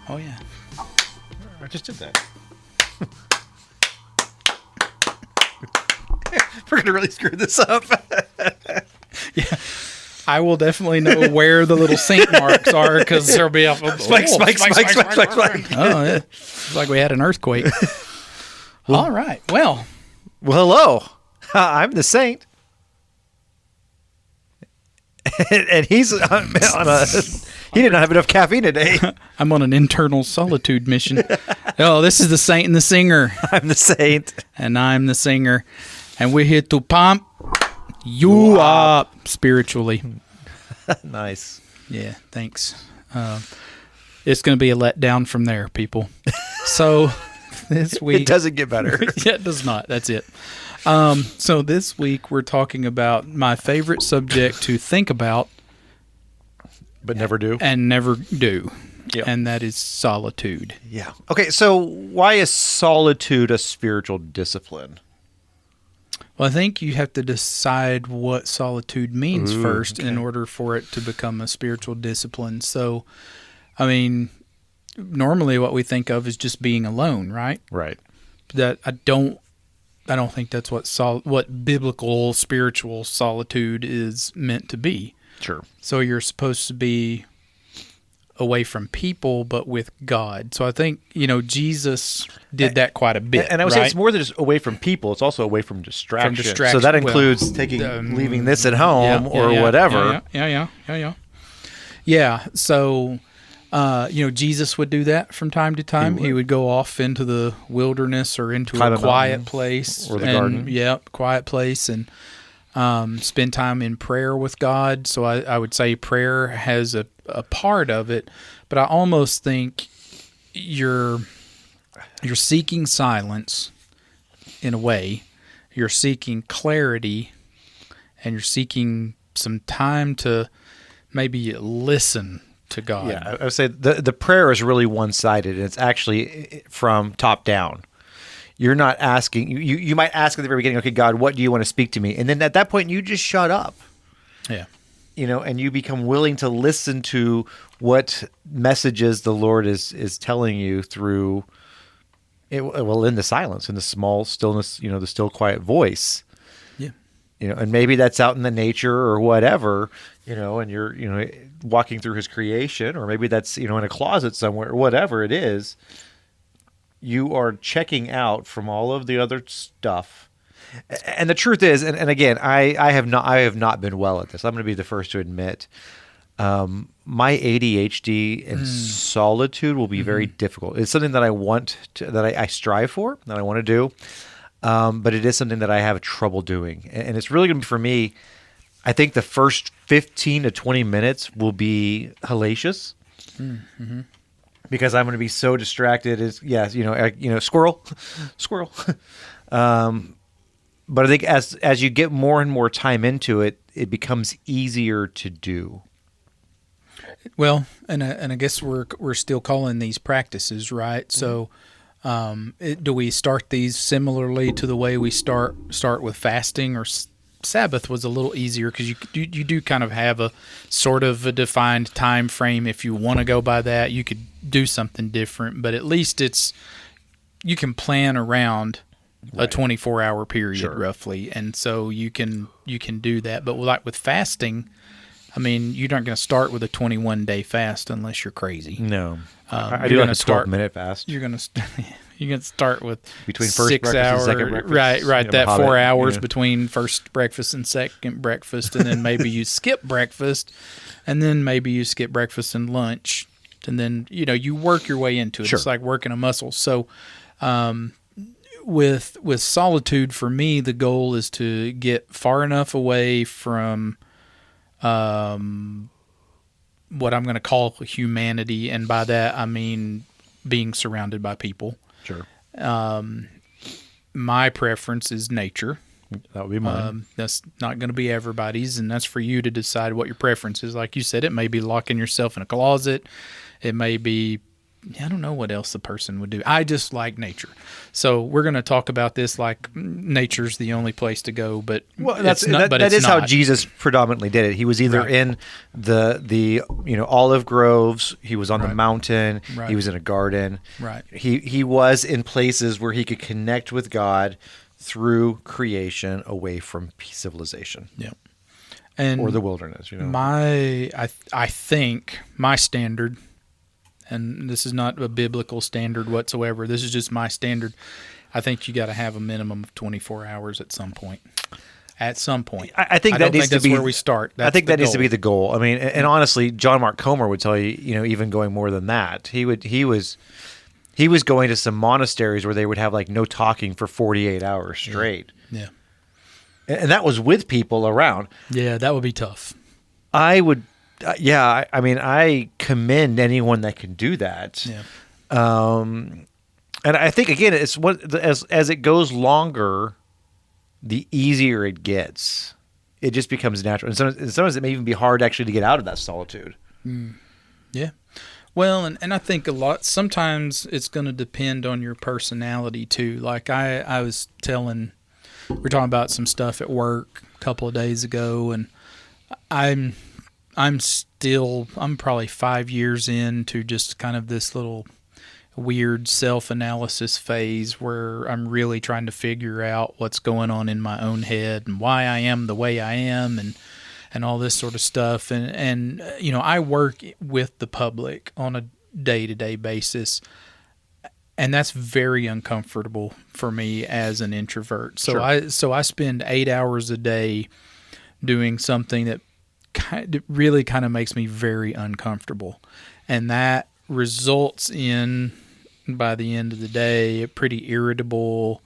Oh, yeah. I just did that. We're going to really screw this up. Yeah. I will definitely know where the little saint marks are because there'll be a Spike. Oh, yeah. It's like we had an earthquake. All right. Well, hello. I'm the saint. And he's on a... He did not have enough caffeine today. I'm on an internal solitude mission. Oh, this is the saint and the singer. I'm the saint. And I'm the singer. And we're here to pump you up spiritually. Nice. Yeah, thanks. It's going to be a letdown from there, people. So this week... It doesn't get better. Yeah, it does not. That's it. So this week we're talking about my favorite subject to think about. But never do. And never do. Yep. And that is solitude. Yeah. Okay, so why is solitude a spiritual discipline? Well, I think you have to decide what solitude means first in order for it to become a spiritual discipline. So, I mean, normally what we think of is just being alone, right? Right. That I don't think that's what biblical spiritual solitude is meant to be. Sure. So you're supposed to be away from people, but with God. So I think, Jesus did that quite a bit. And I would say it's more than just away from people. It's also away from distraction. So that includes leaving this at home whatever. Yeah. So, Jesus would do that from time to time. He would go off into the wilderness or into a quiet place. Or the garden. Yeah, quiet place and spend time in prayer with God. So I would say prayer has a part of it, but I almost think you're seeking silence in a way. You're seeking clarity, and you're seeking some time to maybe listen to God. Yeah, I would say the prayer is really one-sided, and it's actually from top down. You're not asking. You might ask at the very beginning, okay, God, what do you want to speak to me? And then at that point, you just shut up. Yeah. And you become willing to listen to what messages the Lord is telling you through it. Well, in the silence, in the small stillness, the still quiet voice. Yeah. And maybe that's out in the nature or whatever, and you're, walking through His creation, or maybe that's, in a closet somewhere, or whatever it is. You are checking out from all of the other stuff. And the truth is, and again, I have not been well at this. I'm going to be the first to admit, my ADHD and solitude will be very difficult. It's something that I strive for, that I want to do, but it is something that I have trouble doing. And it's really going to be, for me, I think the first 15 to 20 minutes will be hellacious. Mm-hmm. Because I'm going to be so distracted. Squirrel. But I think as you get more and more time into it, it becomes easier to do. Well, and I guess we're still calling these practices, right? So, do we start these similarly to the way we start with fasting? Or Sabbath was a little easier because you do kind of have a sort of a defined time frame. If you want to go by that, you could do something different, but at least you can plan around a 24-hour period roughly, and so you can do that. But like with fasting, I mean, you're not going to start with a 21-day fast unless you're crazy. No, I do like a 12-minute fast. You're going to start with between first 6 breakfast hours, and second breakfast. Right. That 4 hours between first breakfast and second breakfast, and then maybe you skip breakfast, and then maybe you skip breakfast and lunch, and then you work your way into it. Sure. It's like working a muscle. So, with solitude, for me, the goal is to get far enough away from what I'm going to call humanity, and by that I mean being surrounded by people. Sure. My preference is nature. That would be mine. That's not going to be everybody's, and that's for you to decide what your preference is. Like you said, it may be locking yourself in a closet. It may be I don't know what else the person would do. I just like nature. So we're going to talk about this like nature's the only place to go, but Well, it's is how not. Jesus predominantly did it. He was either Right. in the olive groves, he was on the Right. mountain, Right. he was in a garden. Right. He was in places where he could connect with God through creation, away from civilization Yeah. And or the wilderness. I think my standard, and this is not a biblical standard whatsoever. This is just my standard. I think you got to have a minimum of 24 hours at some point. At some point, I think I that don't needs think to that's be where we start. I think that needs to be goal. the goal. I mean, and honestly, John Mark Comer would tell you, even going more than that. He was going to some monasteries where they would have like no talking for 48 hours straight. Yeah. And that was with people around. Yeah, that would be tough. I would, I mean, I commend anyone that can do that. Yeah. And I think again, it's as it goes longer, the easier it gets. It just becomes natural, and sometimes it may even be hard actually to get out of that solitude. Yeah. Well, and I think sometimes it's going to depend on your personality too. Like I was telling, we're talking about some stuff at work a couple of days ago, and I'm probably 5 years into just kind of this little weird self-analysis phase where I'm really trying to figure out what's going on in my own head and why I am the way I am and all this sort of stuff. And I work with the public on a day-to-day basis, and that's very uncomfortable for me as an introvert. So Sure. I spend 8 hours a day doing something that really kind of makes me very uncomfortable. And that results in, by the end of the day, a pretty irritable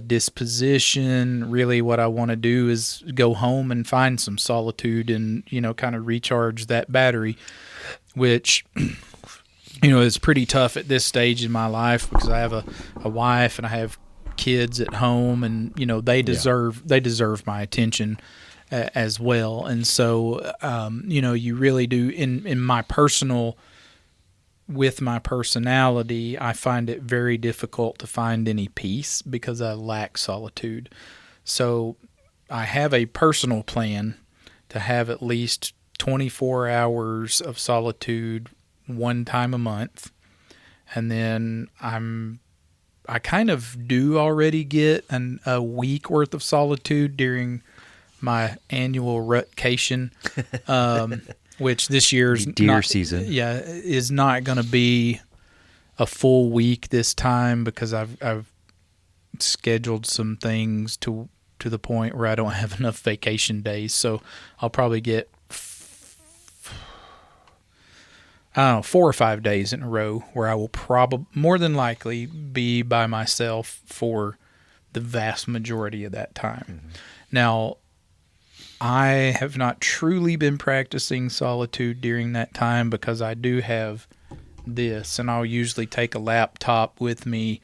disposition. Really what I want to do is go home and find some solitude and, kind of recharge that battery, which, is pretty tough at this stage in my life because I have a wife and I have kids at home, and, they deserve my attention as well. And so, you really do in my personal, with my personality, I find it very difficult to find any peace because I lack solitude. So I have a personal plan to have at least 24 hours of solitude one time a month. And then I kind of do already get a week worth of solitude during my annual rutcation, which this year's Deer season. Yeah, is not going to be a full week this time because I've scheduled some things to the point where I don't have enough vacation days. So I'll probably get 4 or 5 days in a row where I will probably more than likely be by myself for the vast majority of that time. Mm-hmm. Now, I have not truly been practicing solitude during that time because I do have this, and I'll usually take a laptop with me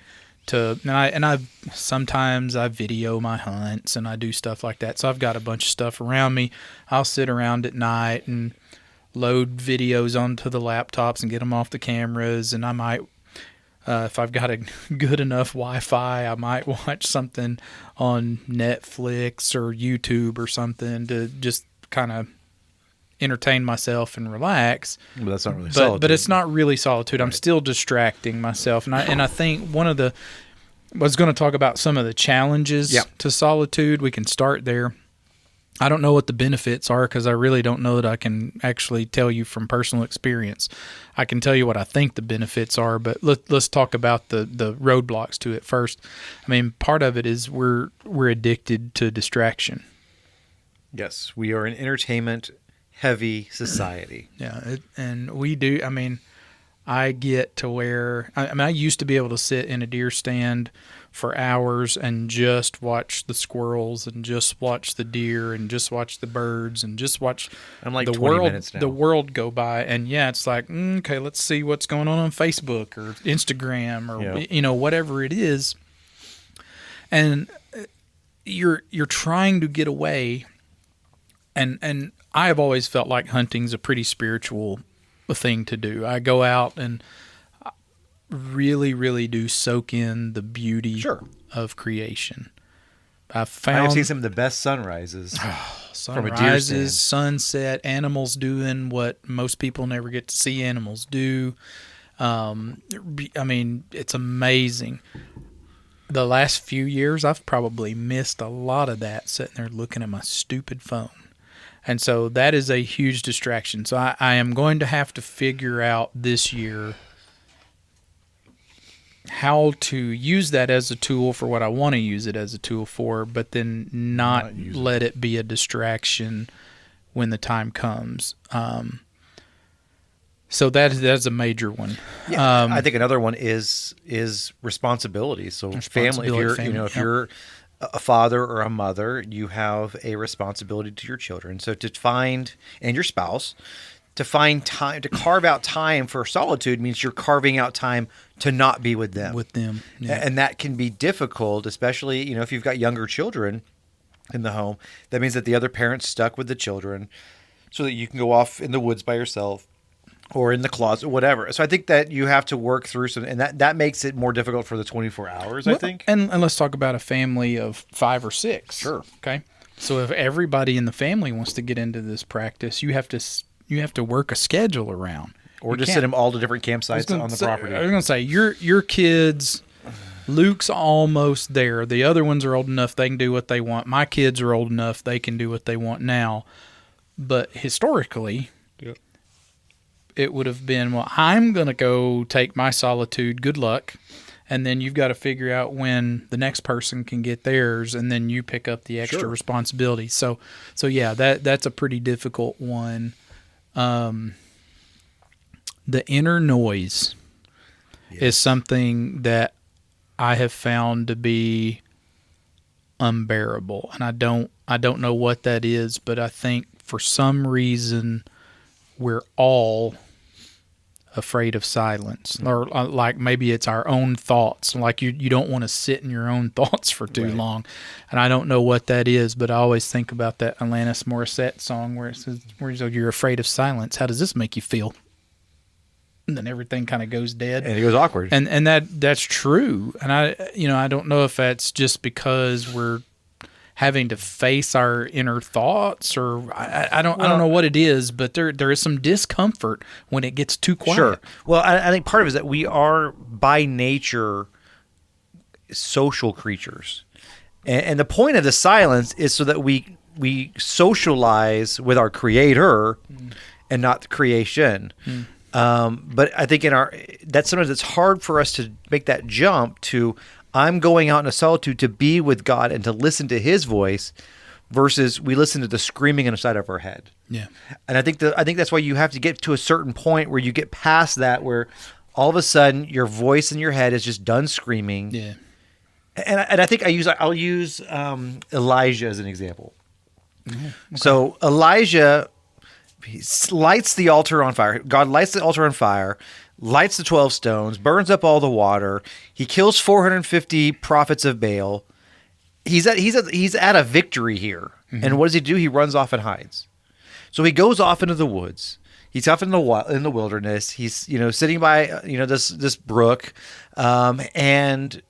sometimes I video my hunts and I do stuff like that. So I've got a bunch of stuff around me. I'll sit around at night and load videos onto the laptops and get them off the cameras, and I might, if I've got a good enough Wi-Fi, I might watch something on Netflix or YouTube or something to just kind of entertain myself and relax. But that's not really solitude. But it's not really solitude. Right. I'm still distracting myself. And I think I was going to talk about some of the challenges to solitude. We can start there. I don't know what the benefits are because I really don't know that I can actually tell you from personal experience. I can tell you what I think the benefits are, but let's talk about the roadblocks to it first. I mean, part of it is we're addicted to distraction. Yes, we are an entertainment-heavy society. Yeah, and we do. I mean, I get to where I used to be able to sit in a deer stand for hours and just watch the squirrels and just watch the deer and just watch the birds and just watch I'm like the 20 world minutes now. the world go by. And yeah, it's like, okay, let's see what's going on Facebook or Instagram or whatever it is. And you're trying to get away, and I have always felt like hunting's a pretty spiritual thing to do. I go out and really, really do soak in the beauty Sure. of creation. I I have found seen some of the best sunrises from a deer sunrises, stand. sunset, animals doing what most people never get to see animals do. I mean, it's amazing. The last few years, I've probably missed a lot of that sitting there looking at my stupid phone. And so that is a huge distraction. So I am going to have to figure out this year how to use that as a tool for what I want to use it as a tool for, but then not use let it be a distraction when the time comes. So that's a major one. Yeah, I think another one is responsibility. So family, if you're Family, if you're a father or a mother, you have a responsibility to your children. So to find, and your spouse, to find time, to carve out time for solitude means you're carving out time to not be with them. Yeah. And that can be difficult, especially, if you've got younger children in the home. That means that the other parent's stuck with the children so that you can go off in the woods by yourself or in the closet, whatever. So I think that you have to work through some, and that makes it more difficult for the 24 hours, I think. And let's talk about a family of 5 or 6. Sure. Okay. So if everybody in the family wants to get into this practice, you have to work a schedule around. Or You just can't- send them all to different campsites on the property. I was going to say, your kids, Luke's almost there. The other ones are old enough they can do what they want. My kids are old enough they can do what they want now. But historically, Yep. it would have been, well, I'm going to go take my solitude. Good luck. And then you've got to figure out when the next person can get theirs, and then you pick up the extra Sure. responsibility. So yeah, that's a pretty difficult one. The inner noise is something that I have found to be unbearable, and I don't know what that is, but I think for some reason we're all afraid of silence, or like maybe it's our own thoughts. Like you don't want to sit in your own thoughts for too Right. long, and I don't know what that is, but I always think about that Alanis Morissette song where it says, "You're afraid of silence. How does this make you feel?" And then everything kind of goes dead. And it goes awkward. And that's true. And I don't know if that's just because we're having to face our inner thoughts, or I don't know what it is, but there is some discomfort when it gets too quiet. Sure. Well, I think part of it is that we are by nature social creatures. And the point of the silence is so that we socialize with our creator and not the creation. But I think that sometimes it's hard for us to make that jump to, I'm going out into solitude to be with God and to listen to his voice, versus we listen to the screaming inside of our head. Yeah. And I think that's why you have to get to a certain point where you get past that, where all of a sudden your voice in your head is just done screaming. Yeah. And I think I'll use Elijah as an example. Okay. So Elijah lights the altar on fire. God lights the altar on fire, lights the 12 stones, burns up all the water. He kills 450 prophets of Baal. He's at a victory here. Mm-hmm. And what does he do? He runs off and hides. So he goes off into the woods. He's off in the wilderness. He's sitting by this brook, and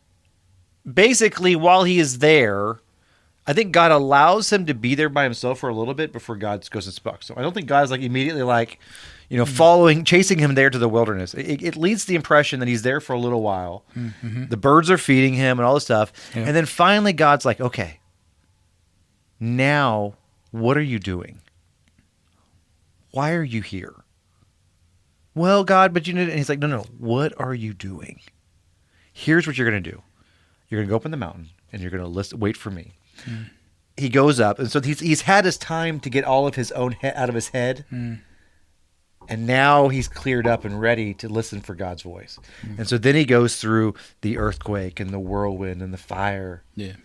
basically while he is there, I think God allows him to be there by himself for a little bit before God goes and spucks. So I don't think God is immediately chasing him there to the wilderness. It leads the impression that he's there for a little while. Mm-hmm. The birds are feeding him and all this stuff. Yeah. And then finally God's like, okay, now what are you doing? Why are you here? Well, God, but and he's like, no, what are you doing? Here's what you're going to do. You're going to go up in the mountain and you're going to wait for me. Mm. He goes up, and so he's had his time to get all of his own head out of his head, and now he's cleared up and ready to listen for God's voice. And so then he goes through the earthquake and the whirlwind and the fire, and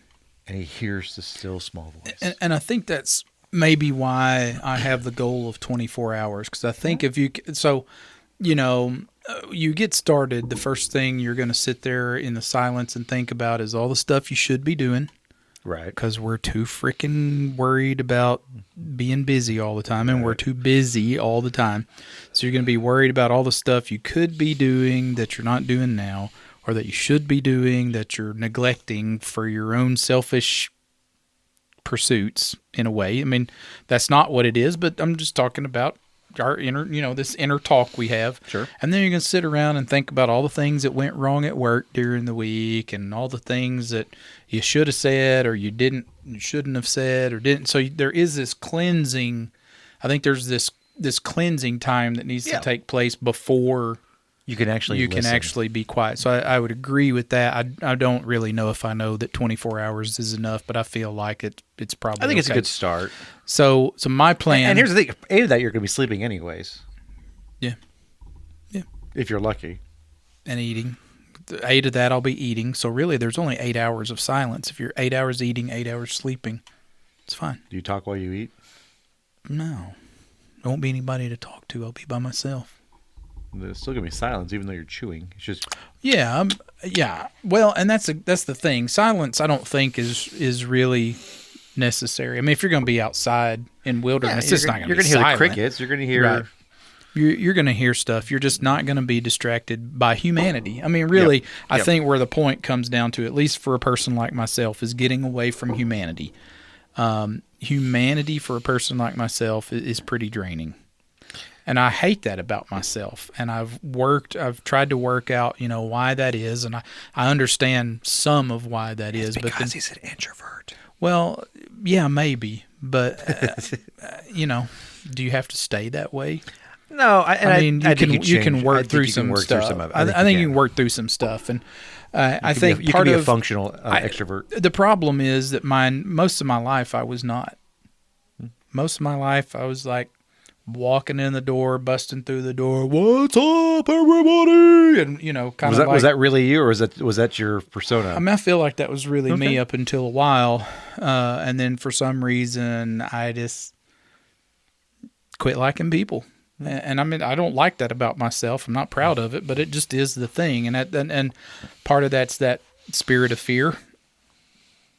he hears the still small voice. And I think that's maybe why I have the goal of 24 hours, because I think if you you get started, the first thing you're going to sit there in the silence and think about is all the stuff you should be doing. Right. Because we're too freaking worried about being busy all the time, and we're too busy all the time. So you're going to be worried about all the stuff you could be doing that you're not doing now, or that you should be doing that you're neglecting for your own selfish pursuits in a way. I mean, that's not what it is, but I'm just talking about our inner, this inner talk we have. Sure. And then you're going to sit around and think about all the things that went wrong at work during the week and all the things that you should have said or you shouldn't have said or didn't. So there is this cleansing. I think there's this cleansing time that needs to take place before you can actually be quiet. So I would agree with that. I don't really know if I know that 24 hours is enough, but I feel like it's probably I think it's a good start. So my plan... And here's the thing. 8 of that, you're going to be sleeping anyways. Yeah. If you're lucky. And eating. 8 of that, I'll be eating. So really, there's only 8 hours of silence. If you're 8 hours eating, 8 hours sleeping, it's fine. Do you talk while you eat? No. There won't be anybody to talk to. I'll be by myself. There's still going to be silence even though you're chewing. It's just... Yeah. Well, and that's the thing. Silence, I don't think, is really necessary. I mean, if you're going to be outside in wilderness, it's not going to be silent. You're going to hear the crickets. You're going to hear... Right. You're going to hear stuff. You're just not going to be distracted by humanity. I mean, really, I think where the point comes down to, at least for a person like myself, is getting away from humanity. Humanity for a person like myself is pretty draining. And I hate that about myself. And I've tried to work out, why that is. And I understand some of why that is. Because he's an introvert. Well, yeah, maybe. But, do you have to stay that way? No, I mean, you can work through some stuff. I think you can work through some stuff. And I think you can be a functional extrovert. The problem is that most of my life I was not. Most of my life I was like, walking in the door, busting through the door, what's up, everybody? And, kind of like... Was that really you, or was that your persona? I mean, I feel like that was really me up until a while. And then for some reason, I just quit liking people. And I mean, I don't like that about myself. I'm not proud of it, but it just is the thing. And part of that's that spirit of fear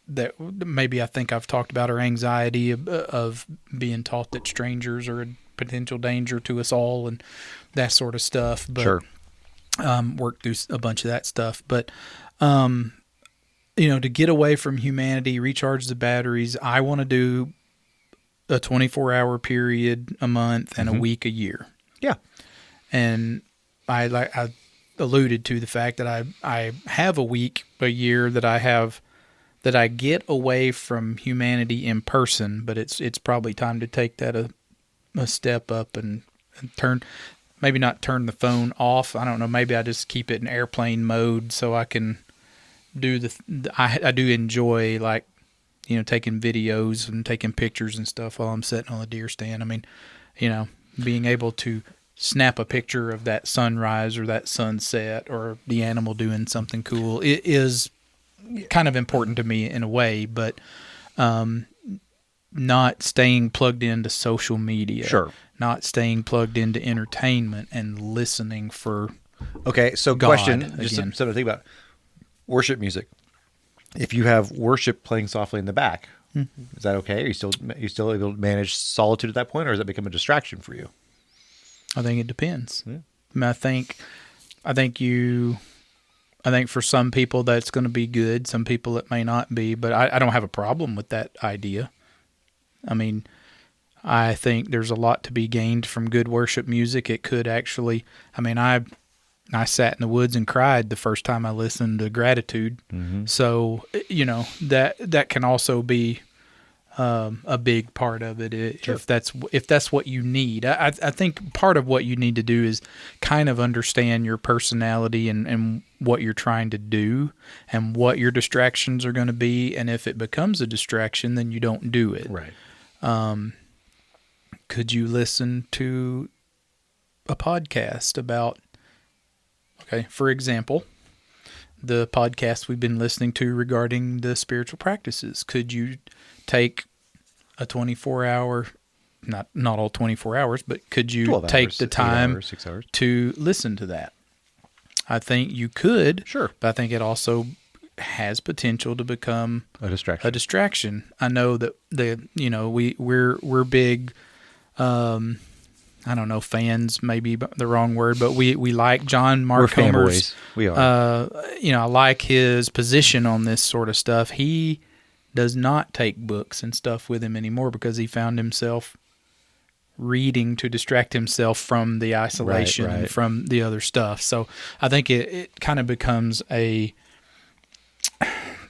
that maybe I think I've talked about, or anxiety of being taught that strangers are a potential danger to us all and that sort of stuff. But, sure. Worked through a bunch of that stuff. But, to get away from humanity, recharge the batteries, I want to do a 24-hour period a month and a week a year. Yeah. And I alluded to the fact that I have a week a year that I get away from humanity in person, but it's probably time to take that a step up and maybe not turn the phone off. I don't know. Maybe I just keep it in airplane mode so I can do I do enjoy taking videos and taking pictures and stuff while I'm sitting on the deer stand. I mean, being able to snap a picture of that sunrise or that sunset or the animal doing something cool, it is kind of important to me in a way, but not staying plugged into social media. Sure. Not staying plugged into entertainment and listening for Okay, so God question, again. just something to think about. Worship music. If you have worship playing softly in the back, is that okay? Are you still able to manage solitude at that point, or does that become a distraction for you? I think it depends. Yeah. I mean, I think for some people that's going to be good. Some people it may not be, but I don't have a problem with that idea. I mean, I think there's a lot to be gained from good worship music. It could actually, I sat in the woods and cried the first time I listened to Gratitude. Mm-hmm. So, that can also be a big part of it. Sure. If that's what you need. I think part of what you need to do is kind of understand your personality and what you're trying to do and what your distractions are going to be. And if it becomes a distraction, then you don't do it. Right. Could you listen to a podcast about, for example, the podcast we've been listening to regarding the spiritual practices? Could you take a 24-hour, not all 24 hours, but could you take the time 6 hours to listen to that? I think you could. Sure. But I think it also has potential to become A distraction. a distraction. I know that we're big. I don't know, fans maybe the wrong word, but we like John Mark We're Comer's. fanboys. We are. I like his position on this sort of stuff. He does not take books and stuff with him anymore because he found himself reading to distract himself from the isolation Right. and from the other stuff. So I think it kind of becomes the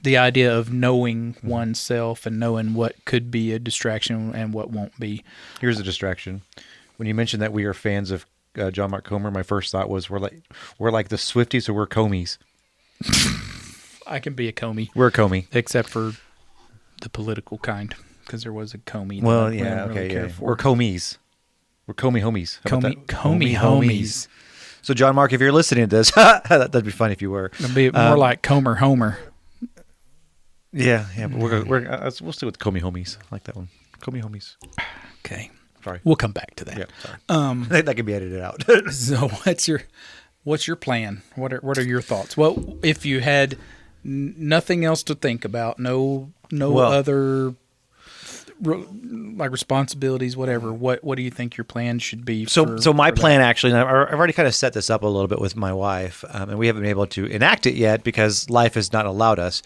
idea of knowing oneself and knowing what could be a distraction and what won't be. Here's a distraction. When you mentioned that we are fans of John Mark Comer, my first thought was we're like the Swifties or we're Comies. I can be a Comey, We're a Comey. except for the political kind, because there was a Comey. Well, that I yeah, didn't really okay, care yeah. for. We're Commies. We're Comey homies. How about that? Comey homies. So, John Mark, if you're listening to this, that'd be funny if you were. It'd be more like Comer Homer. Yeah, but we'll stick with Comey homies. I like that one. Comey homies. Okay. Sorry. We'll come back to that. Yeah, sorry. That can be edited out. So what's your plan? What are your thoughts? Well, if you had nothing else to think about, no other like responsibilities, whatever. What do you think your plan should be? So my for that? plan actually, and I've already kind of set this up a little bit with my wife, and we haven't been able to enact it yet because life has not allowed us.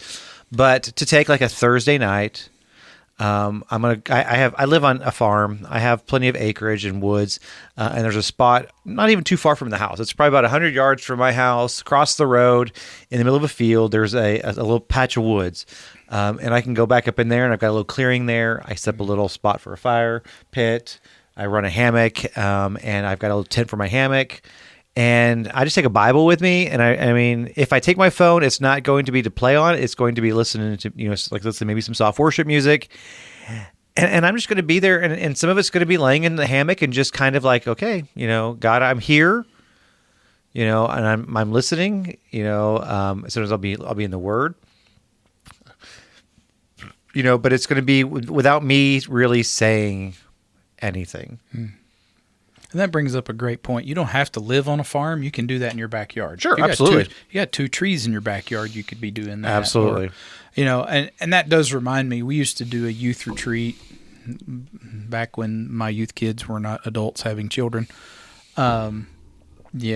But to take like a Thursday night. I live on a farm. I have plenty of acreage and woods, and there's a spot not even too far from the house. It's probably about 100 yards from my house, across the road, in the middle of a field. There's a little patch of woods, and I can go back up in there, and I've got a little clearing there. I set up a little spot for a fire pit. I run a hammock, and I've got a little tent for my hammock. And I just take a Bible with me, and I mean, if I take my phone, it's not going to be to play on. It's going to be listening to, like let's say maybe some soft worship music, and I'm just going to be there, and some of it's going to be laying in the hammock and just kind of like, okay, God, I'm here, and I'm listening, as soon as I'll be in the Word, but it's going to be without me really saying anything. And that brings up a great point. You don't have to live on a farm. You can do that in your backyard. Sure, you absolutely. You got 2 trees in your backyard. You could be doing that. Absolutely. Or, and that does remind me, we used to do a youth retreat back when my youth kids were not adults having children. And in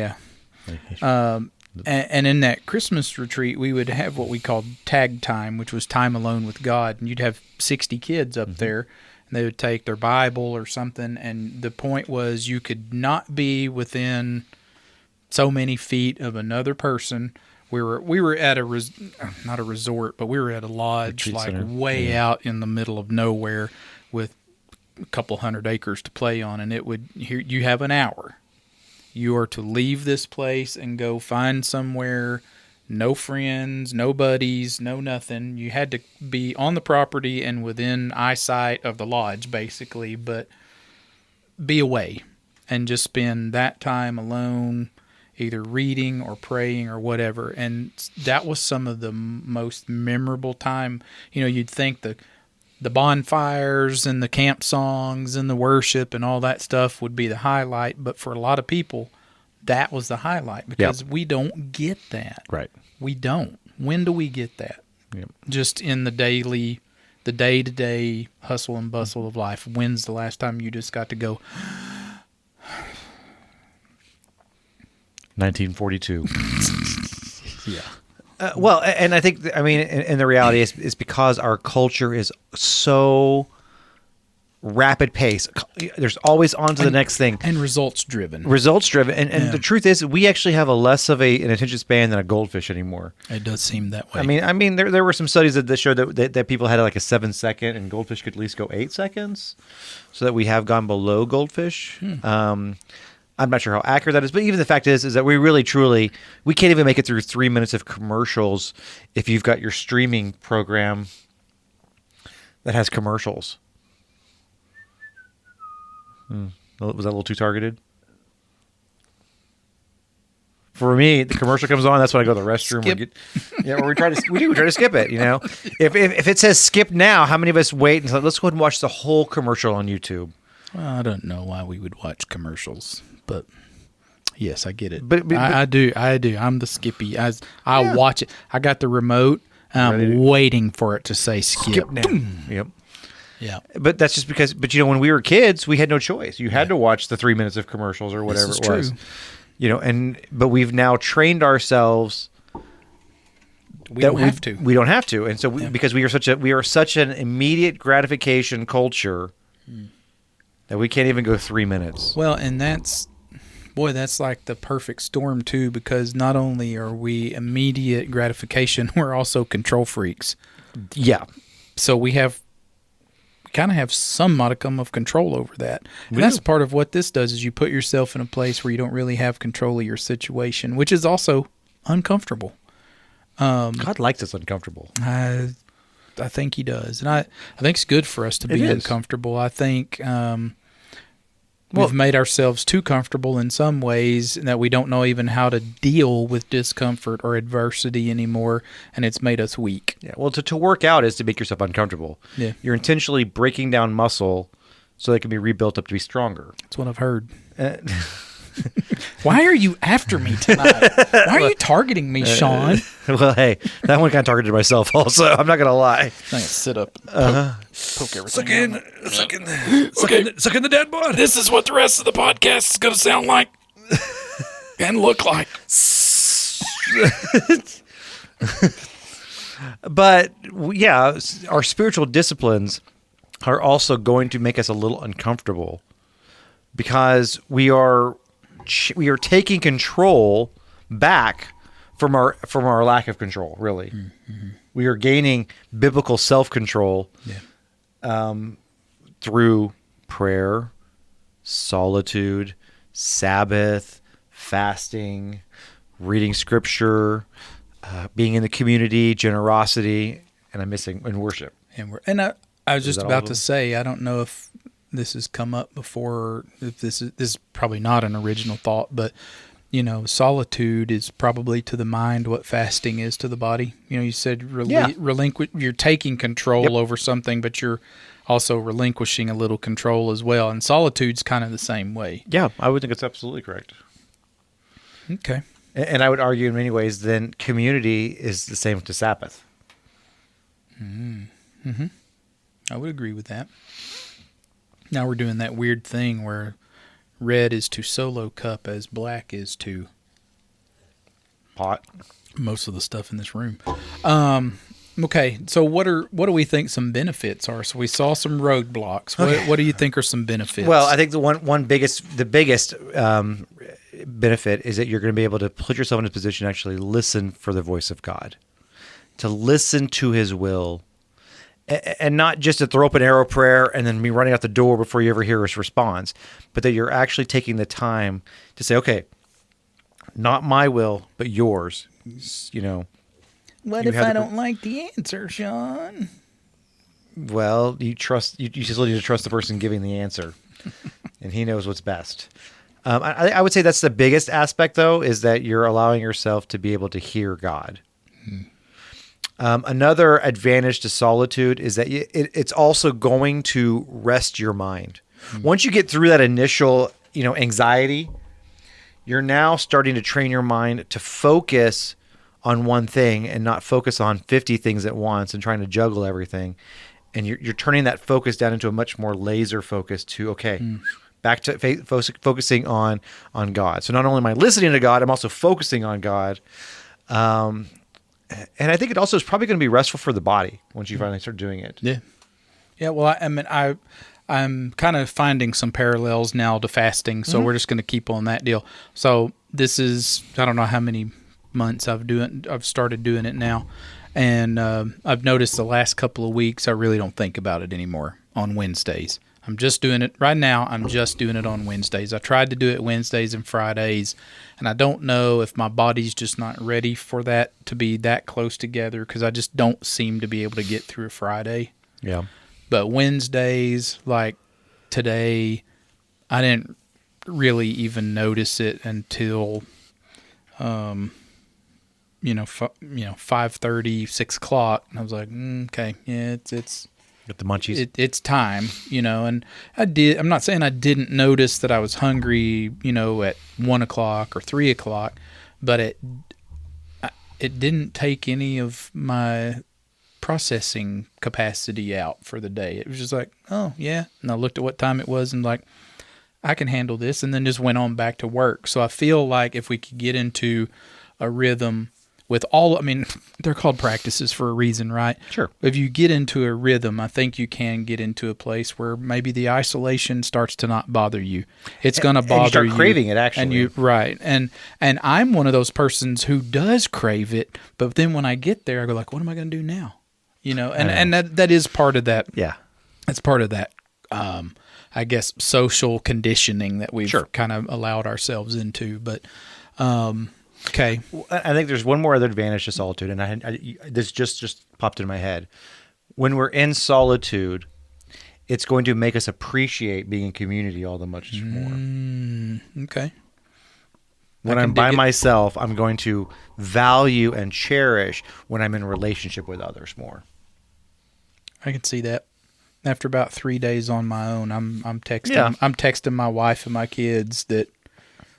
that Christmas retreat, we would have what we called tag time, which was time alone with God. And you'd have 60 kids up there. And they would take their Bible or something, and the point was you could not be within so many feet of another person. We were at not a resort, but we were at a lodge Retreat like center. way out in the middle of nowhere with a couple hundred acres to play on, and you have an hour. You are to leave this place and go find somewhere. No friends, no buddies, no nothing. You had to be on the property and within eyesight of the lodge, basically, but be away and just spend that time alone, either reading or praying or whatever. And that was some of the most memorable time. You'd think the bonfires and the camp songs and the worship and all that stuff would be the highlight, but for a lot of people, that was the highlight because we don't get that. Right. We don't. When do we get that? Yep. Just in the day-to-day hustle and bustle of life. When's the last time you just got to go? 1942. Yeah. Well, and I think, and the reality is because our culture is so rapid pace. There's always on to the next thing. And results driven. And the truth is, we actually have a less of an attention span than a goldfish anymore. It does seem that way. I mean, there were some studies that showed that people had like a 7-second, and goldfish could at least go 8 seconds, so that we have gone below goldfish. I'm not sure how accurate that is, but even the fact is that we really truly we can't even make it through 3 minutes of commercials if you've got your streaming program that has commercials. Was that a little too targeted? For me, the commercial comes on. That's when I go to the restroom. Or we try to skip it. If it says skip now, how many of us wait and say, let's go ahead and watch the whole commercial on YouTube? Well, I don't know why we would watch commercials, but yes, I get it. But I do. I'm the skippy. I watch it. I got the remote. I'm waiting for it to say skip. now. Yep. Yeah. But that's just because, when we were kids, we had no choice. You had to watch the 3 minutes of commercials or whatever This it is was. true. But we've now trained ourselves. We don't have to. We don't have to. And so because we are such an immediate gratification culture that we can't even go 3 minutes. Well, and that's like the perfect storm too, because not only are we immediate gratification, we're also control freaks. Yeah. So we kind of have some modicum of control over that. And that's part of what this does is you put yourself in a place where you don't really have control of your situation, which is also uncomfortable. God likes us uncomfortable. I think he does. And I think it's good for us to be uncomfortable. I think we've made ourselves too comfortable in some ways that we don't know even how to deal with discomfort or adversity anymore, and it's made us weak. Yeah. Well, to work out is to make yourself uncomfortable. Yeah. You're intentionally breaking down muscle so they can be rebuilt up to be stronger. That's what I've heard. Why are you after me tonight? Why are you targeting me, Sean? Well, hey, that one kind of targeted myself also. I'm not going to lie. I'm going to sit up and poke everything. Suck in the dead bud. This is what the rest of the podcast is going to sound like and look like. But, yeah, our spiritual disciplines are also going to make us a little uncomfortable because we are taking control back from our lack of control, really. Mm-hmm. We are gaining biblical self-control through prayer, solitude, Sabbath, fasting, reading scripture, being in the community, generosity, and worship. And I was just about to say, I don't know if this has come up before, if this is probably not an original thought, but solitude is probably to the mind what fasting is to the body. You said relinquish. You're taking control over something, but you're also relinquishing a little control as well. And solitude's kind of the same way. Yeah, I would think it's absolutely correct. Okay. And I would argue in many ways, then community is the same to Sabbath. Mm-hmm. I would agree with that. Now we're doing that weird thing where red is to solo cup as black is to pot. Most of the stuff in this room. Okay, so what do we think some benefits are? So we saw some roadblocks. What do you think are some benefits? Well, I think the biggest benefit is that you're going to be able to put yourself in a position to actually listen for the voice of God, to listen to His will. And not just to throw up an arrow prayer and then be running out the door before you ever hear His response, but that you're actually taking the time to say, okay, not my will, but yours. What if I don't like the answer, Sean? Well, you just need to trust the person giving the answer, and He knows what's best. I would say that's the biggest aspect, though, is that you're allowing yourself to be able to hear God. Another advantage to solitude is that it's also going to rest your mind. Once you get through that initial, anxiety, you're now starting to train your mind to focus on one thing and not focus on 50 things at once and trying to juggle everything. And you're turning that focus down into a much more laser focus to, back to focusing on God. So not only am I listening to God, I'm also focusing on God. And I think it also is probably going to be restful for the body once you finally start doing it. Yeah. Yeah. Well, I'm kind of finding some parallels now to fasting, so we're just going to keep on that deal. So this is, I don't know how many months I've started doing it now, and I've noticed the last couple of weeks I really don't think about it anymore on Wednesdays. I'm just doing it right now. I'm just doing it on Wednesdays. I tried to do it Wednesdays and Fridays, and I don't know if my body's just not ready for that to be that close together because I just don't seem to be able to get through a Friday. Yeah. But Wednesdays, like today, I didn't really even notice it until, 5:30, 6 o'clock. And I was like, okay, yeah, it's. Get the munchies. It's time, and I'm not saying I didn't notice that I was hungry, at 1 o'clock or 3 o'clock, but it didn't take any of my processing capacity out for the day. It was just like, oh yeah. And I looked at what time it was and like, I can handle this, and then just went on back to work. So I feel like if we could get into a rhythm with all, I mean, they're called practices for a reason, right? Sure. If you get into a rhythm, I think you can get into a place where maybe the isolation starts to not bother you. It's going to bother you. And you start craving it, actually. And you, right. And I'm one of those persons who does crave it, but then when I get there, I go like, what am I going to do now? You know, and that is part of that. Yeah. That's part of that, I guess, social conditioning that we've kind of allowed ourselves into. But, okay. I think there's one more other advantage to solitude, and I this just popped into my head. When we're in solitude, it's going to make us appreciate being in community all the much more. Okay. When I'm by myself, I'm going to value and cherish when I'm in relationship with others more. I can see that. After about 3 days on my own, I'm texting. Yeah. I'm texting my wife and my kids that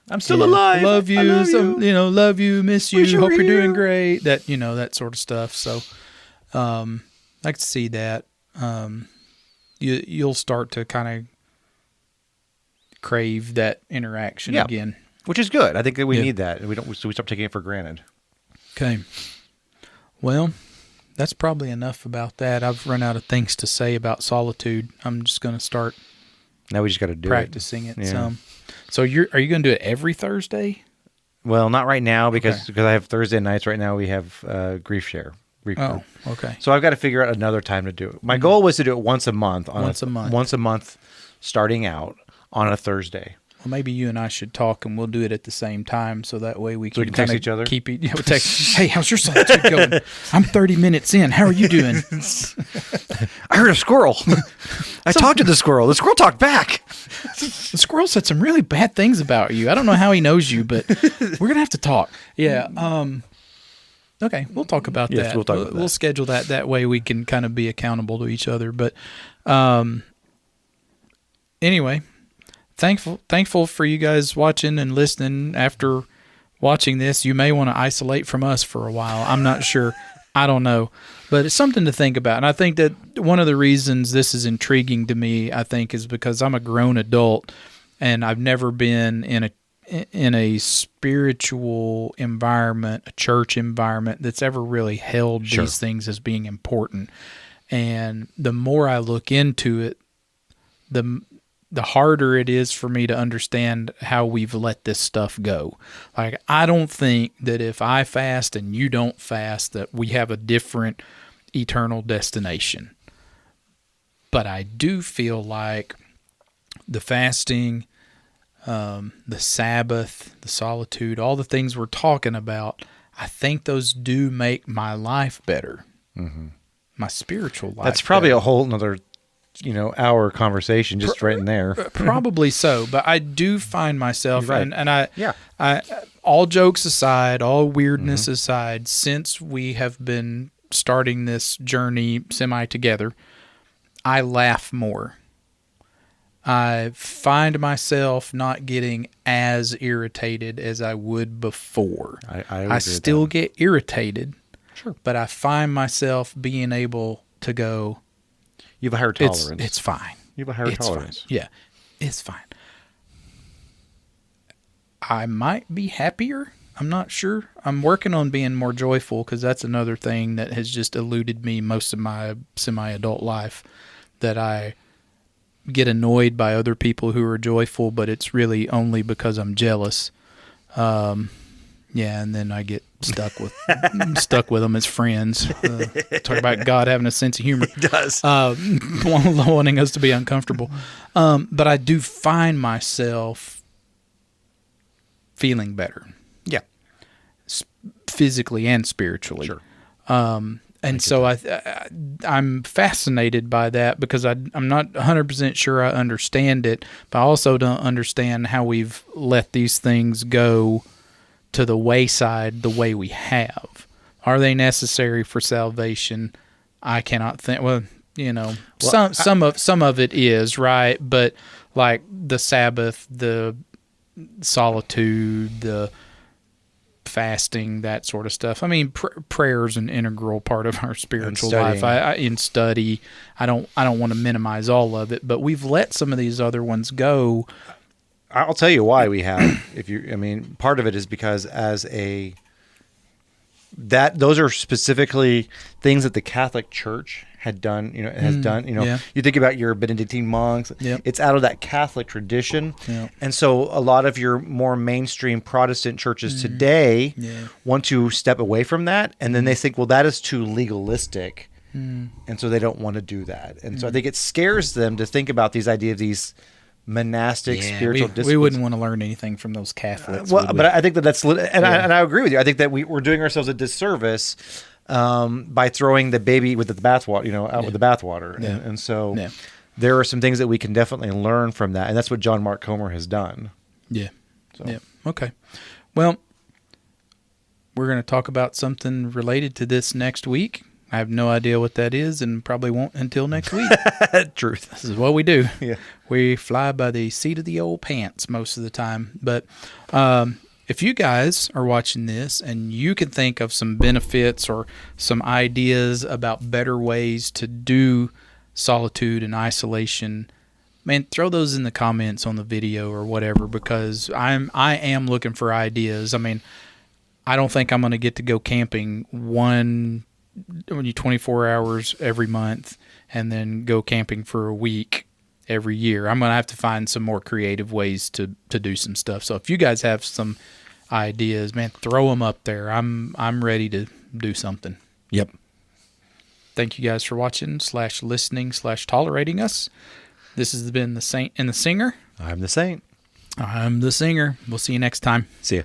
I'm still alive. Love you. I love you. Love you. Miss you. Wish you Hope were you're here. doing great. That that sort of stuff. So, I can see that. You'll start to kind of crave that interaction again, which is good. I think that we need that, and so we stop taking it for granted. Okay. Well, that's probably enough about that. I've run out of things to say about solitude. I'm just going to start. Now we just got to do practicing it. Yeah. Some. So are you going to do it every Thursday? Well, not right now because I have Thursday nights. Right now we have grief share. Oh, okay. So I've got to figure out another time to do it. My goal was to do it once a month. Once a month, starting out on a Thursday. Well, maybe you and I should talk, and we'll do it at the same time, so that way we can text each other. Keep it. We'll text. Hey, how's your solitude going? I'm 30 minutes in. How are you doing? I heard a squirrel. I talked to the squirrel. The squirrel talked back. The squirrel said some really bad things about you. I don't know how he knows you, but we're gonna have to talk. Yeah. Okay, we'll talk about that. Yes, we'll talk about that. We'll schedule that. That way we can kind of be accountable to each other. But anyway. Thankful for you guys watching and listening. After watching this, you may want to isolate from us for a while. I'm not sure. I don't know. But it's something to think about. And I think that one of the reasons this is intriguing to me, I think, is because I'm a grown adult and I've never been in a spiritual environment, a church environment that's ever really held these things as being important. And the more I look into it, the harder it is for me to understand how we've let this stuff go. Like, I don't think that if I fast and you don't fast, that we have a different eternal destination. But I do feel like the fasting, the Sabbath, the solitude, all the things we're talking about, I think those do make my life better. Mm-hmm. My spiritual life. That's probably better. a whole nother hour conversation just right in there. Probably so, but I do find myself, right. and I, all jokes aside, all weirdness aside, since we have been starting this journey semi-together, I laugh more. I find myself not getting as irritated as I would before. I still get irritated, sure, but I find myself being able to go, you have a higher tolerance. It's fine. You have a higher tolerance. Fine. Yeah, it's fine. I might be happier. I'm not sure. I'm working on being more joyful because that's another thing that has just eluded me most of my semi-adult life, that I get annoyed by other people who are joyful, but it's really only because I'm jealous. Yeah, and then I get stuck with them as friends. Talk about God having a sense of humor. He does. Wanting us to be uncomfortable. But I do find myself feeling better. Yeah. Physically and spiritually. Sure. And so I'm fascinated by that because I'm not 100% sure I understand it, but I also don't understand how we've let these things go to the wayside the way we have. Are they necessary for salvation? I cannot think. Well, some of it is, right, but like the Sabbath, the solitude, the fasting, that sort of stuff. I mean, prayer is an integral part of our spiritual life. In study, I don't want to minimize all of it, but we've let some of these other ones go. I'll tell you why we have. Part of it is because those are specifically things that the Catholic Church had done, has done. You think about your Benedictine monks, it's out of that Catholic tradition. And so a lot of your more mainstream Protestant churches today want to step away from that. And then they think, well, that is too legalistic. And so they don't want to do that. And so I think it scares them to think about these ideas, these monastic spiritual disciplines. We wouldn't want to learn anything from those Catholics. But I think that's, and I agree with you. I think that we're doing ourselves a disservice by throwing the baby with the bathwater, out with the bathwater. And so there are some things that we can definitely learn from that, and that's what John Mark Comer has done. Okay. Well, we're going to talk about something related to this next week. I have no idea what that is, and probably won't until next week. Truth. This is what we do. Yeah. We fly by the seat of the old pants most of the time. But if you guys are watching this and you can think of some benefits or some ideas about better ways to do solitude and isolation, man, throw those in the comments on the video or whatever, because I am looking for ideas. I mean, I don't think I'm going to get to go camping 24 hours every month and then go camping for a week every year. I'm going to have to find some more creative ways to do some stuff. So if you guys have some ideas, man, throw them up there. I'm ready to do something. Yep. Thank you guys for watching / listening / tolerating us. This has been the Saint and the Singer. I'm the Saint. I'm the Singer. We'll see you next time. See ya.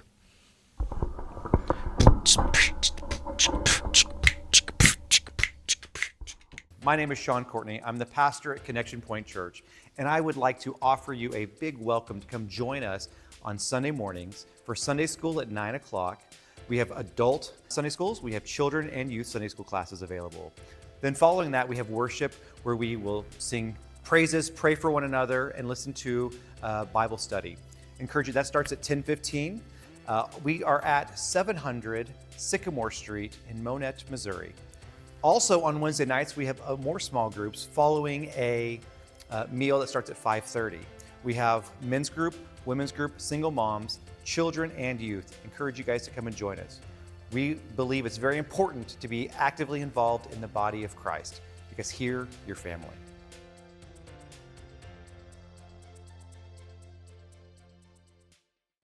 My name is Sean Courtney. I'm the pastor at Connection Point Church, and I would like to offer you a big welcome to come join us on Sunday mornings for Sunday school at 9 o'clock. We have adult Sunday schools. We have children and youth Sunday school classes available. Then following that, we have worship where we will sing praises, pray for one another, and listen to Bible study. Encourage you, that starts at 10:15. We are at 700 Sycamore Street in Monette, Missouri. Also on Wednesday nights, we have more small groups following a meal that starts at 5:30. We have men's group, women's group, single moms, children, and youth. Encourage you guys to come and join us. We believe it's very important to be actively involved in the body of Christ, because here, you're family.